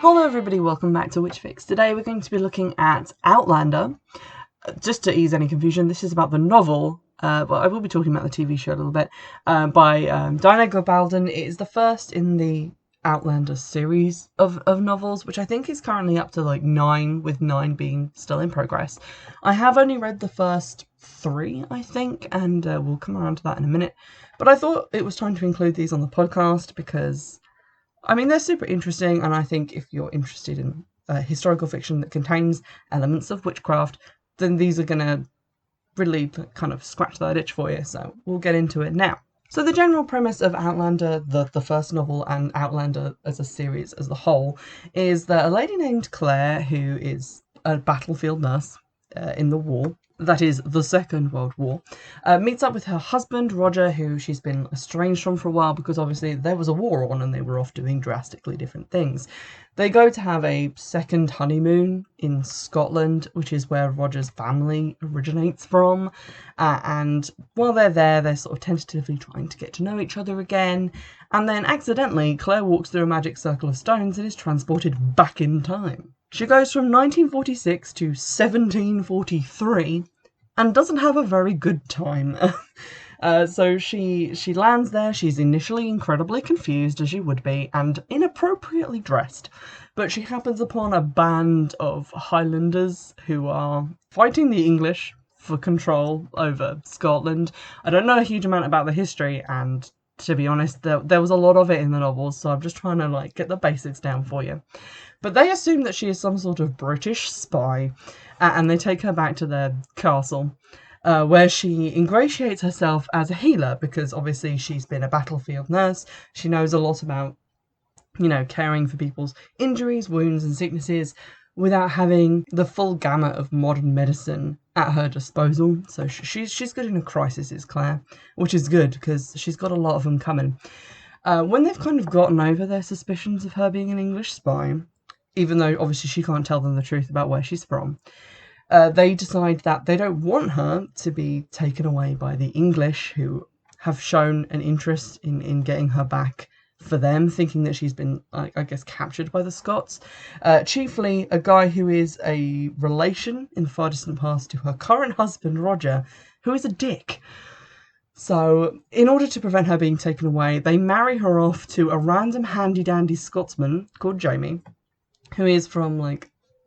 Hello everybody, welcome back to Witchfix. Today we're going to be looking at Outlander. Just to ease any confusion, this is about the novel, but I will be talking about the TV show a little bit, by Diana Gabaldon. It is the first in the Outlander series of novels, which I think is currently up to like 9, with 9 being still in progress. I have only read the first 3, I think, and we'll come around to that in a minute. But I thought it was time to include these on the podcast because I mean, they're super interesting, and I think if you're interested in historical fiction that contains elements of witchcraft, then these are going to really kind of scratch that itch for you, so we'll get into it now. So the general premise of Outlander, the first novel, and Outlander as a series as a whole, is that a lady named Claire, who is a battlefield nurse in the war, that is, the Second World War, meets up with her husband, Roger, who she's been estranged from for a while because obviously there was a war on and they were off doing drastically different things. They go to have a second honeymoon in Scotland, which is where Roger's family originates from. And while they're there, they're sort of tentatively trying to get to know each other again. And then accidentally, Claire walks through a magic circle of stones and is transported back in time. She goes from 1946 to 1743 and doesn't have a very good time. So she lands there. She's initially incredibly confused, as she would be, and inappropriately dressed. But she happens upon a band of Highlanders who are fighting the English for control over Scotland. I don't know a huge amount about the history, and to be honest, there was a lot of it in the novels, so I'm just trying to get the basics down for you. But they assume that she is some sort of British spy, and they take her back to their castle, where she ingratiates herself as a healer, because obviously she's been a battlefield nurse. She knows a lot about, caring for people's injuries, wounds, and sicknesses without having the full gamut of modern medicine at her disposal. So she's good in a crisis, is Claire, which is good because she's got a lot of them coming. When they've kind of gotten over their suspicions of her being an English spy, even though obviously she can't tell them the truth about where she's from, they decide that they don't want her to be taken away by the English, who have shown an interest in getting her back for them, thinking that she's been, I guess, captured by the Scots. Chiefly a guy who is a relation in the far distant past to her current husband, Roger, who is a dick. So, in order to prevent her being taken away, they marry her off to a random handy-dandy Scotsman called Jamie, who is from,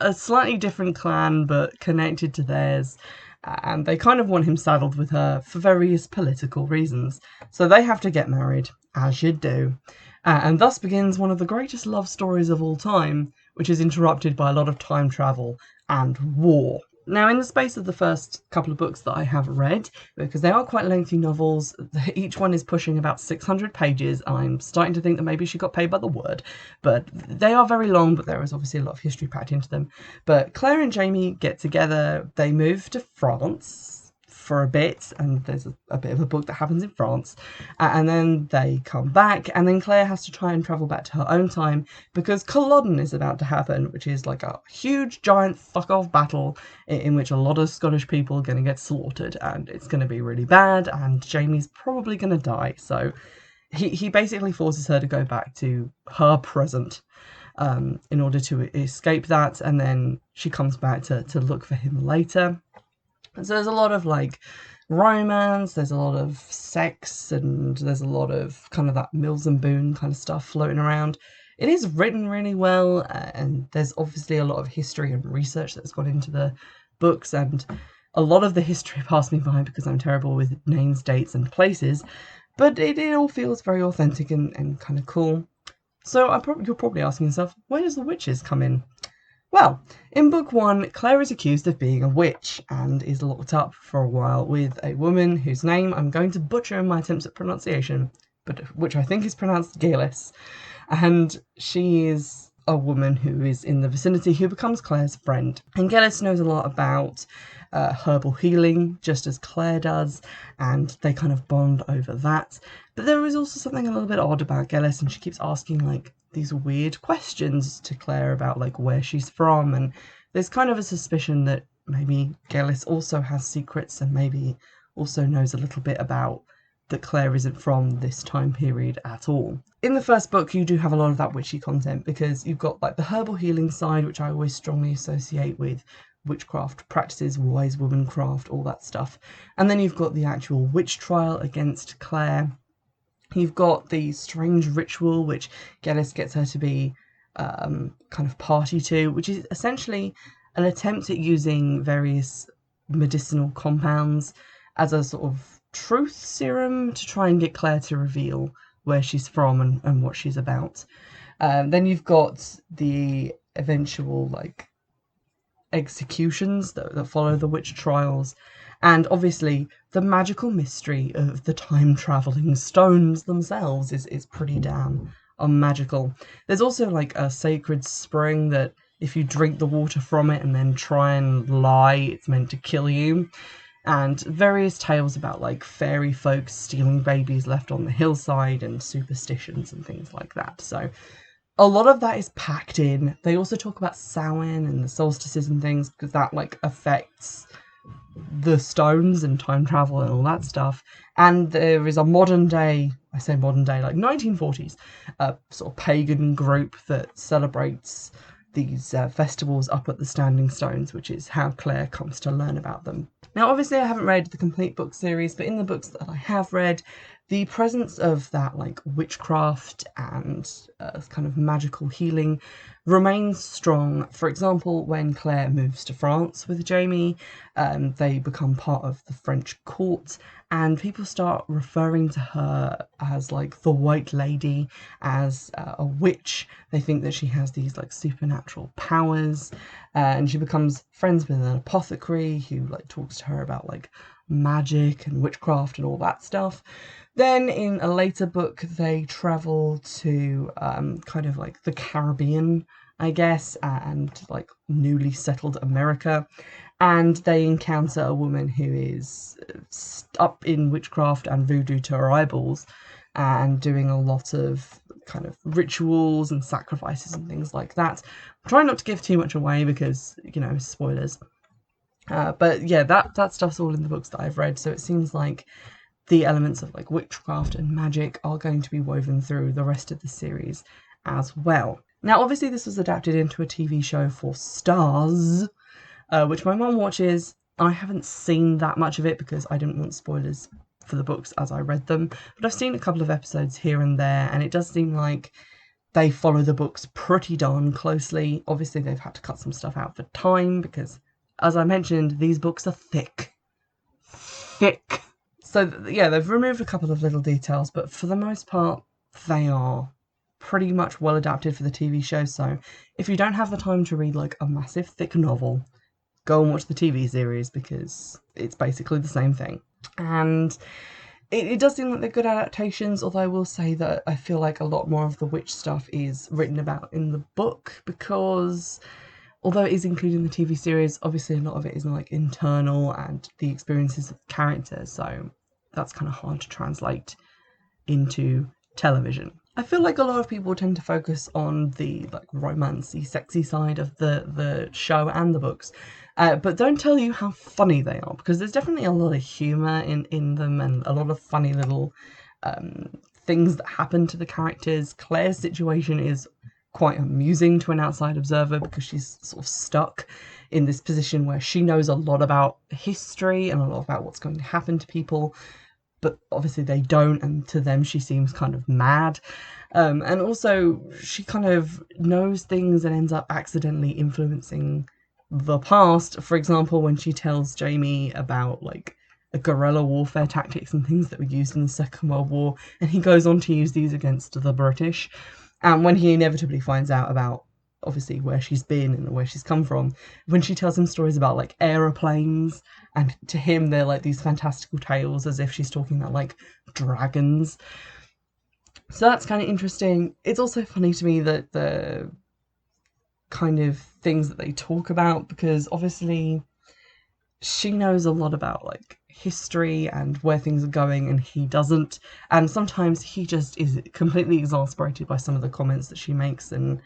a slightly different clan, but connected to theirs, and they kind of want him saddled with her for various political reasons. So they have to get married, as you do. And thus begins one of the greatest love stories of all time, which is interrupted by a lot of time travel and war. Now, in the space of the first couple of books that I have read, because they are quite lengthy novels, each one is pushing about 600 pages. I'm starting to think that maybe she got paid by the word, but they are very long, but there is obviously a lot of history packed into them. But Claire and Jamie get together, they move to France for a bit, and there's a bit of a book that happens in France, and then they come back, and then Claire has to try and travel back to her own time because Culloden is about to happen, which is like a huge giant fuck off battle in which a lot of Scottish people are going to get slaughtered, and it's going to be really bad, and Jamie's probably going to die. So he basically forces her to go back to her present in order to escape that, and then she comes back to look for him later. So there's a lot of romance, there's a lot of sex, and there's a lot of kind of that Mills and Boon kind of stuff floating around. It is written really well, and there's obviously a lot of history and research that's gone into the books, and a lot of the history passed me by because I'm terrible with names, dates, and places, but it all feels very authentic and kind of cool. So you're probably asking yourself, where does the witches come in? Well, in book 1, Claire is accused of being a witch and is locked up for a while with a woman whose name I'm going to butcher in my attempts at pronunciation, but which I think is pronounced Gillis. And she is a woman who is in the vicinity who becomes Claire's friend. And Gillis knows a lot about herbal healing, just as Claire does, and they kind of bond over that. But there is also something a little bit odd about Gillis, and she keeps asking these weird questions to Claire about where she's from, and there's kind of a suspicion that maybe Gillis also has secrets and maybe also knows a little bit about that Claire isn't from this time period at all. In the first book, you do have a lot of that witchy content because you've got like the herbal healing side, which I always strongly associate with witchcraft practices, wise woman craft, all that stuff. And then you've got the actual witch trial against Claire. You've got the strange ritual, which Geddes gets her to be kind of party to, which is essentially an attempt at using various medicinal compounds as a sort of truth serum to try and get Claire to reveal where she's from and what she's about. Then you've got the eventual like executions that follow the witch trials, and obviously the magical mystery of the time-travelling stones themselves is pretty damn magical. There's also like a sacred spring that if you drink the water from it and then try and lie, it's meant to kill you. And various tales about like fairy folk stealing babies left on the hillside and superstitions and things like that. So a lot of that is packed in. They also talk about Samhain and the solstices and things because that like affects the stones and time travel and all that stuff. And there is a modern day, I say modern day, like 1940s, sort of pagan group that celebrates these festivals up at the Standing Stones, which is how Claire comes to learn about them. Now, obviously, I haven't read the complete book series, but in the books that I have read, the presence of that like witchcraft and kind of magical healing remains strong. For example, when Claire moves to France with Jamie, they become part of the French court, and people start referring to her as like the White Lady, as a witch. They think that she has these like supernatural powers, and she becomes friends with an apothecary who like talks to her about like magic and witchcraft and all that stuff. Then in a later book, they travel to kind of like the Caribbean, I guess, and like newly settled America. And they encounter a woman who is up in witchcraft and voodoo to her eyeballs and doing a lot of kind of rituals and sacrifices and things like that. I'm trying not to give too much away because, you know, spoilers. But yeah, that stuff's all in the books that I've read. So it seems like the elements of like witchcraft and magic are going to be woven through the rest of the series as well. Now, obviously, this was adapted into a TV show for Stars, which my mum watches. I haven't seen that much of it because I didn't want spoilers for the books as I read them, but I've seen a couple of episodes here and there, and it does seem like they follow the books pretty darn closely. Obviously, they've had to cut some stuff out for time because, as I mentioned, these books are thick. So yeah, they've removed a couple of little details, but for the most part, they are pretty much well adapted for the TV show. So if you don't have the time to read like a massive thick novel, go and watch the TV series because it's basically the same thing. And it does seem like they're good adaptations, although I will say that I feel like a lot more of the witch stuff is written about in the book because although it is included in the TV series, obviously a lot of it is like internal and the experiences of the characters, so that's kind of hard to translate into television. I feel like a lot of people tend to focus on the like romancy, sexy side of the show and the books, but don't tell you how funny they are because there's definitely a lot of humour in them and a lot of funny little things that happen to the characters. Claire's situation is quite amusing to an outside observer because she's sort of stuck in this position where she knows a lot about history and a lot about what's going to happen to people, but obviously they don't, and to them she seems kind of mad. And also she kind of knows things and ends up accidentally influencing the past. For example, when she tells Jamie about like guerrilla warfare tactics and things that were used in the Second World War, and he goes on to use these against the British. And when he inevitably finds out about, obviously, where she's been and where she's come from, when she tells him stories about, like, aeroplanes, and to him they're, like, these fantastical tales as if she's talking about, like, dragons. So that's kind of interesting. It's also funny to me that the kind of things that they talk about, because obviously she knows a lot about, like, history and where things are going and he doesn't, and sometimes he just is completely exasperated by some of the comments that she makes and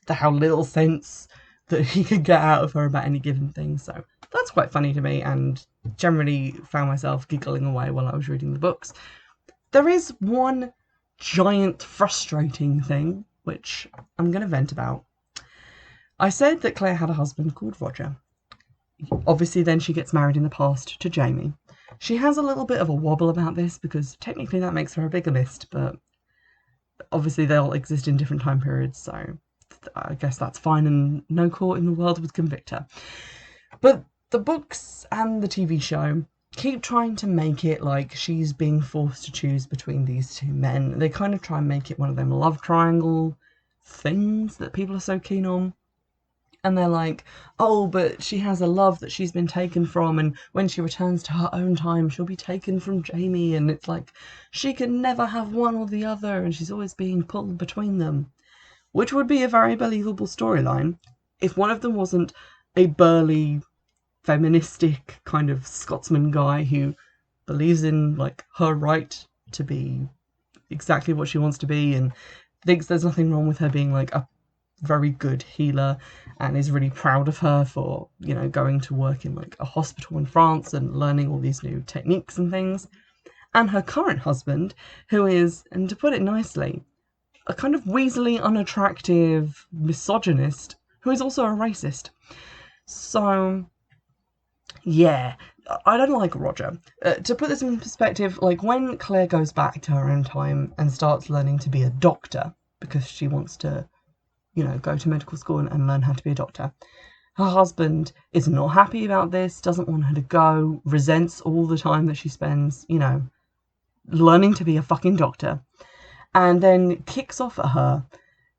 how little sense that he could get out of her about any given thing. So that's quite funny to me, and generally found myself giggling away while I was reading the books. There is one giant frustrating thing, which I'm going to vent about. I said that Claire had a husband called Roger. Obviously, then she gets married in the past to Jamie. She has a little bit of a wobble about this because technically that makes her a bigamist, but obviously they'll exist in different time periods, so I guess that's fine and no court in the world would convict her. But the books and the TV show keep trying to make it like she's being forced to choose between these two men. They kind of try and make it one of them love triangle things that people are so keen on. And they're like, oh, but she has a love that she's been taken from, and when she returns to her own time, she'll be taken from Jamie, and it's like, she can never have one or the other, and she's always being pulled between them. Which would be a very believable storyline if one of them wasn't a burly, feministic kind of Scotsman guy who believes in, like, her right to be exactly what she wants to be, and thinks there's nothing wrong with her being, like, a very good healer, and is really proud of her for, you know, going to work in like a hospital in France and learning all these new techniques and things. And her current husband, who is, and to put it nicely, a kind of weaselly, unattractive misogynist who is also a racist. So, yeah, I don't like Roger. To put this in perspective, like when Claire goes back to her own time and starts learning to be a doctor because she wants to, you know, go to medical school and learn how to be a doctor. Her husband is not happy about this, doesn't want her to go, resents all the time that she spends, you know, learning to be a fucking doctor, and then kicks off at her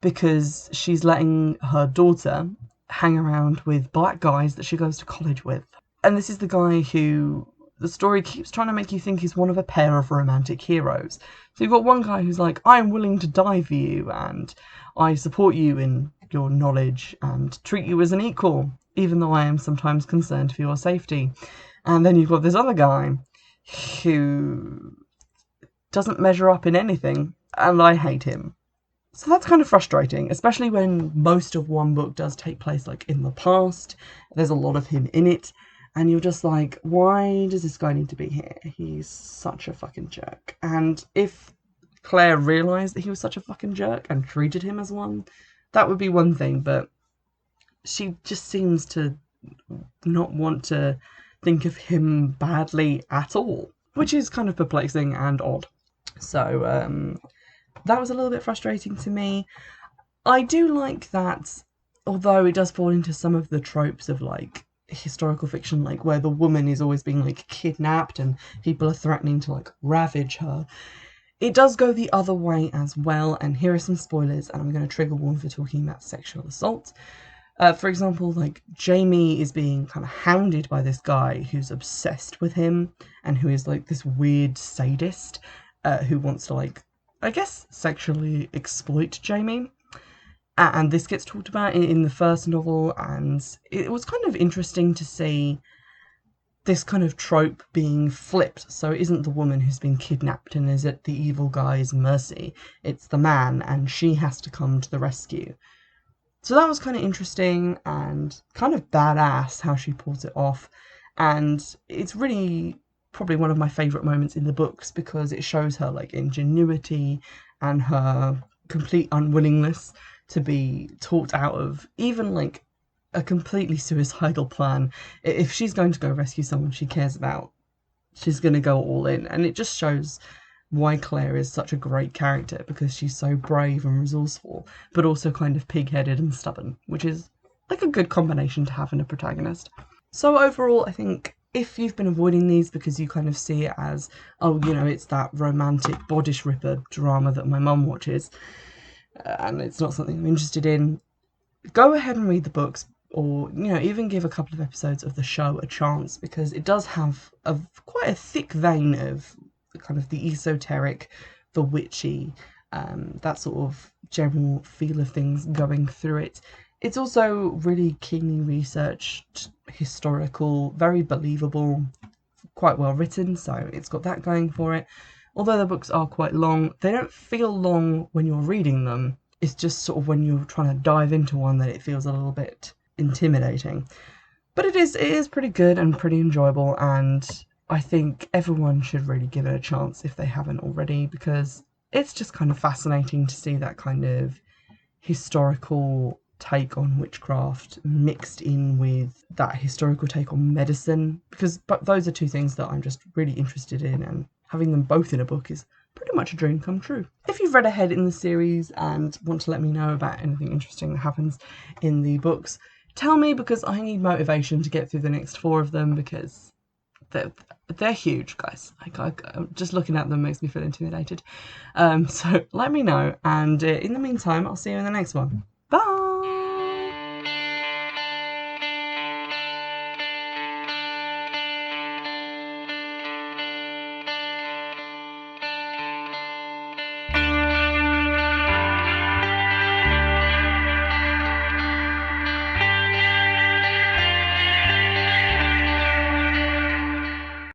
because she's letting her daughter hang around with black guys that she goes to college with. And this is the guy who the story keeps trying to make you think he's one of a pair of romantic heroes. So you've got one guy who's like, I'm willing to die for you, and I support you in your knowledge and treat you as an equal, even though I am sometimes concerned for your safety. And then you've got this other guy who doesn't measure up in anything, and I hate him. So that's kind of frustrating, especially when most of one book does take place like in the past. There's a lot of him in it, and you're just like, why does this guy need to be here? He's such a fucking jerk. And if Claire realised that he was such a fucking jerk and treated him as one, that would be one thing, but she just seems to not want to think of him badly at all, which is kind of perplexing and odd. So, that was a little bit frustrating to me. I do like that, although it does fall into some of the tropes of, like, historical fiction, like, where the woman is always being, like, kidnapped and people are threatening to, like, ravage her. It does go the other way as well, and here are some spoilers, and I'm going to trigger warn for talking about sexual assault. For example, like, Jamie is being kind of hounded by this guy who's obsessed with him, and who is, like, this weird sadist, who wants to, like, I guess, sexually exploit Jamie. And this gets talked about in the first novel, and it was kind of interesting to see this kind of trope being flipped. So it isn't the woman who's been kidnapped and is at the evil guy's mercy. It's the man, and she has to come to the rescue. So that was kind of interesting and kind of badass how she pulls it off. And it's really probably one of my favourite moments in the books because it shows her, like, ingenuity and her complete unwillingness to be talked out of even, like, a completely suicidal plan. If she's going to go rescue someone she cares about, she's going to go all in. And it just shows why Claire is such a great character, because she's so brave and resourceful, but also kind of pig-headed and stubborn, which is, like, a good combination to have in a protagonist. So overall, I think if you've been avoiding these because you kind of see it as, oh, you know, it's that romantic bodice ripper drama that my mum watches, and it's not something I'm interested in, go ahead and read the books, or, you know, even give a couple of episodes of the show a chance, because it does have quite a thick vein of kind of the esoteric, the witchy, that sort of general feel of things going through it. It's also really keenly researched, historical, very believable, quite well written, so it's got that going for it. Although the books are quite long, they don't feel long when you're reading them. It's just sort of when you're trying to dive into one that it feels a little bit intimidating. But it is pretty good and pretty enjoyable, and I think everyone should really give it a chance if they haven't already, because it's just kind of fascinating to see that kind of historical take on witchcraft mixed in with that historical take on medicine, because but those are two things that I'm just really interested in, and having them both in a book is pretty much a dream come true. If you've read ahead in the series and want to let me know about anything interesting that happens in the books, tell me, because I need motivation to get through the next 4 of them, because they're huge, guys. Just looking at them makes me feel intimidated. So let me know, and in the meantime, I'll see you in the next one.